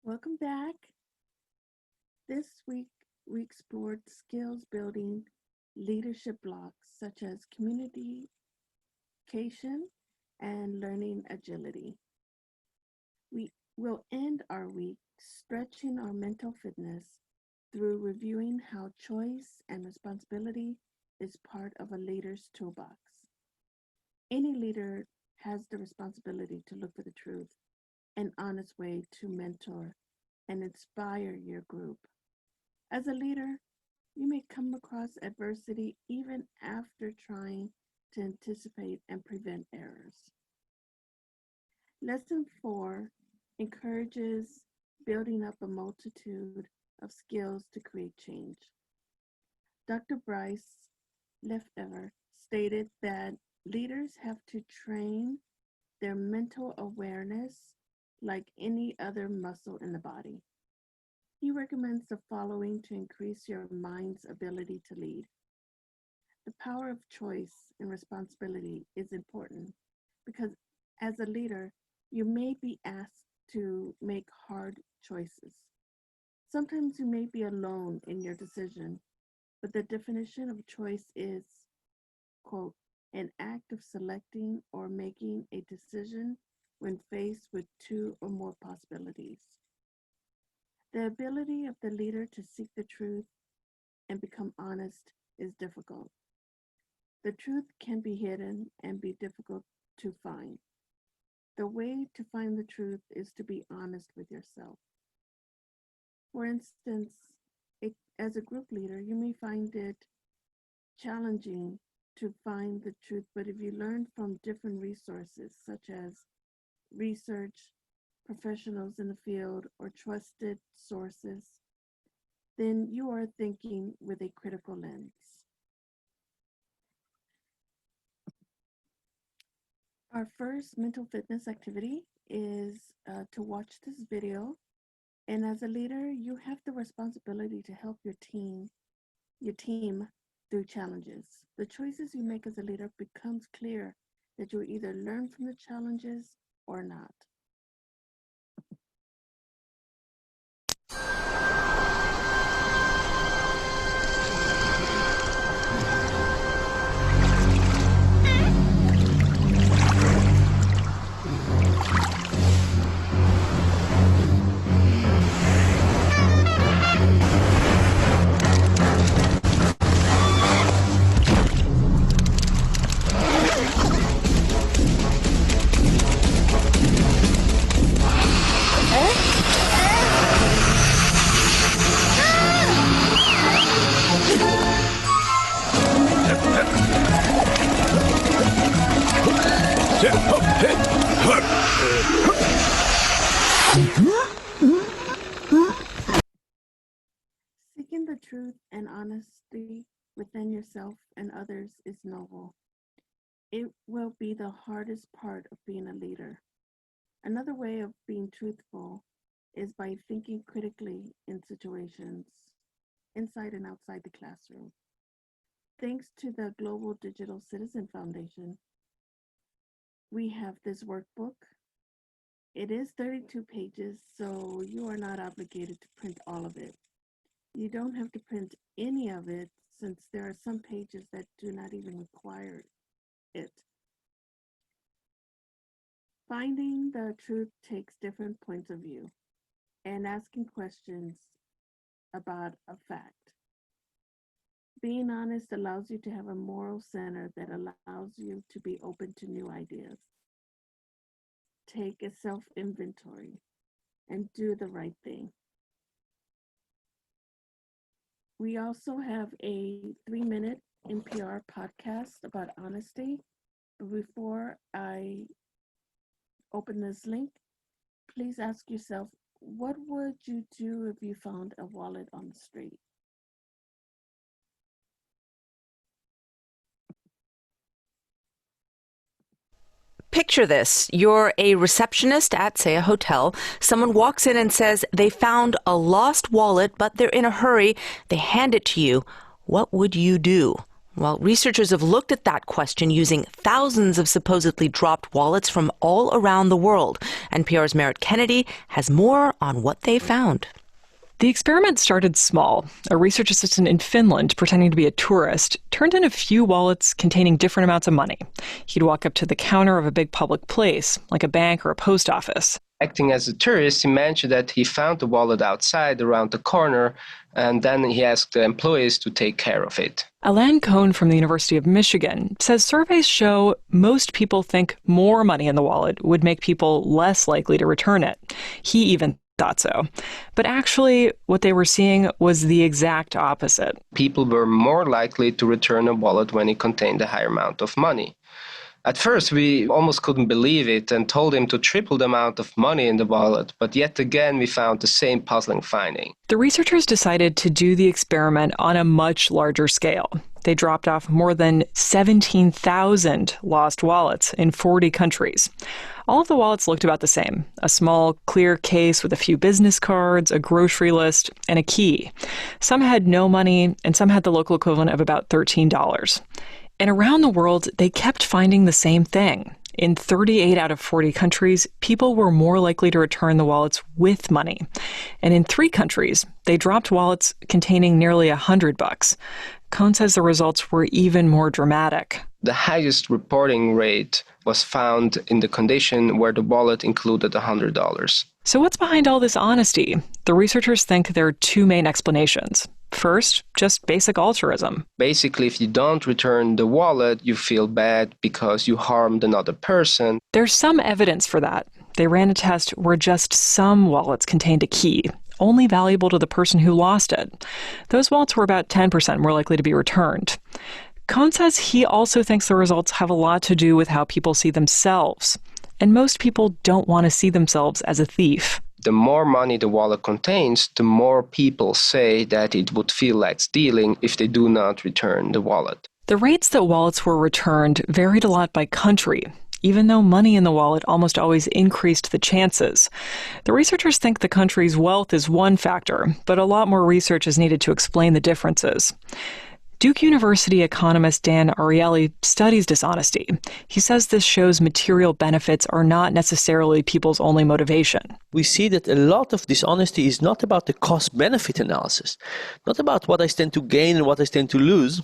Welcome back. This week we explored skills building leadership blocks such as communication and learning agility. We will end our week stretching our mental fitness through reviewing how choice and responsibility is part of a leader's toolbox. Any leader has the responsibility to look for the truth, an honest way to mentor and inspire your group. As a leader, you may come across adversity even after trying to anticipate and prevent errors. Lesson 4 encourages building up a multitude of skills to create change. Dr. Bryce Lefevre stated that leaders have to train their mental awareness like any other muscle in the body. He recommends the following to increase your mind's ability to lead. The power of choice and responsibility is important because as a leader, you may be asked to make hard choices. Sometimes you may be alone in your decision, but the definition of choice is, quote, an act of selecting or making a decision when faced with two or more possibilities. The ability of the leader to seek the truth and become honest is difficult. The truth can be hidden and be difficult to find. The way to find the truth is to be honest with yourself. For instance, as a group leader, you may find it challenging to find the truth, but if you learn from different resources, such as research, professionals in the field, or trusted sources, then you are thinking with a critical lens. Our first mental fitness activity is to watch this video. And as a leader, you have the responsibility to help your team through challenges. The choices you make as a leader becomes clear that you either learn from the challenges or not. Seeking the truth and honesty within yourself and others is noble. It will be the hardest part of being a leader. Another way of being truthful is by thinking critically in situations inside and outside the classroom. Thanks to the Global Digital Citizen Foundation, we have this workbook. It is 32 pages, so you are not obligated to print all of it. You don't have to print any of it since there are some pages that do not even require it. Finding the truth takes different points of view and asking questions about a fact. Being honest allows you to have a moral center that allows you to be open to new ideas. Take a self-inventory and do the right thing. We also have a 3-minute NPR podcast about honesty. But before I open this link, please ask yourself, what would you do if you found a wallet on the street? Picture this. You're a receptionist at, say, a hotel. Someone walks in and says they found a lost wallet, but they're in a hurry. They hand it to you. What would you do? Well, researchers have looked at that question using thousands of supposedly dropped wallets from all around the world. NPR's Merritt Kennedy has more on what they found. The experiment started small. A research assistant in Finland, pretending to be a tourist, turned in a few wallets containing different amounts of money. He'd walk up to the counter of a big public place, like a bank or a post office. Acting as a tourist, he mentioned that he found the wallet outside around the corner, and then he asked the employees to take care of it. Alain Cohn from the University of Michigan says surveys show most people think more money in the wallet would make people less likely to return it. He even thought so. But actually, what they were seeing was the exact opposite. People were more likely to return a wallet when it contained a higher amount of money. At first, we almost couldn't believe it and told him to triple the amount of money in the wallet, but yet again we found the same puzzling finding. The researchers decided to do the experiment on a much larger scale. They dropped off more than 17,000 lost wallets in 40 countries. All of the wallets looked about the same: a small, clear case with a few business cards, a grocery list, and a key. Some had no money, and some had the local equivalent of about $13. And around the world, they kept finding the same thing. In 38 out of 40 countries, people were more likely to return the wallets with money. And in 3 countries, they dropped wallets containing nearly $100. Cohn says the results were even more dramatic. The highest reporting rate was found in the condition where the wallet included $100. So what's behind all this honesty? The researchers think there are 2 main explanations. First, just basic altruism. Basically, if you don't return the wallet, you feel bad because you harmed another person. There's some evidence for that. They ran a test where just some wallets contained a key, only valuable to the person who lost it. Those wallets were about 10% more likely to be returned. Cohn says he also thinks the results have a lot to do with how people see themselves. And most people don't want to see themselves as a thief. The more money the wallet contains, the more people say that it would feel like stealing if they do not return the wallet. The rates that wallets were returned varied a lot by country, even though money in the wallet almost always increased the chances. The researchers think the country's wealth is one factor, but a lot more research is needed to explain the differences. Duke University economist Dan Ariely studies dishonesty. He says this shows material benefits are not necessarily people's only motivation. We see that a lot of dishonesty is not about the cost-benefit analysis, not about what I stand to gain and what I stand to lose,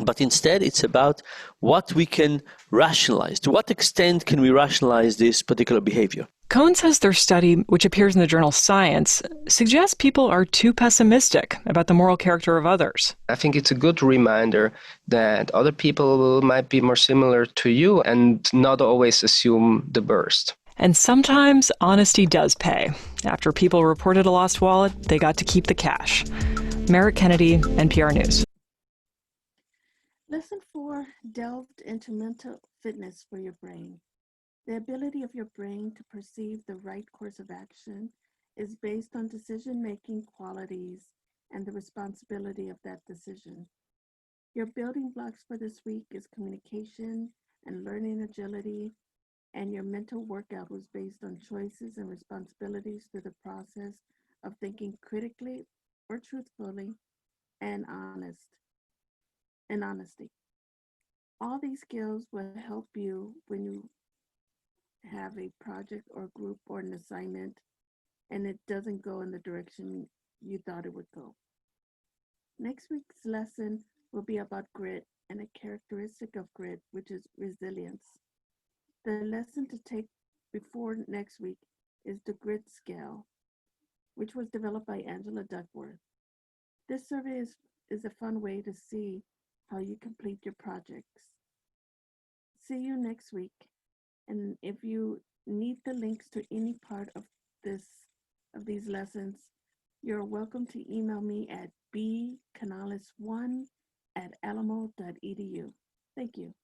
but instead it's about what we can rationalize. To what extent can we rationalize this particular behavior? Cohn says their study, which appears in the journal Science, suggests people are too pessimistic about the moral character of others. I think it's a good reminder that other people might be more similar to you and not always assume the worst. And sometimes honesty does pay. After people reported a lost wallet, they got to keep the cash. Merritt Kennedy, NPR News. Lesson 4 delved into mental fitness for your brain. The ability of your brain to perceive the right course of action is based on decision-making qualities and the responsibility of that decision. Your building blocks for this week is communication and learning agility, and your mental workout was based on choices and responsibilities through the process of thinking critically or truthfully and honesty. All these skills will help you when you have a project or group or an assignment and it doesn't go in the direction you thought it would go. Next week's lesson will be about grit and a characteristic of grit, which is resilience. The lesson to take before next week is the grit scale, which was developed by Angela Duckworth. This survey is a fun way to see how you complete your projects. See you next week. And if you need the links to any part of these lessons, you're welcome to email me at bcanales1@alamo.edu. Thank you.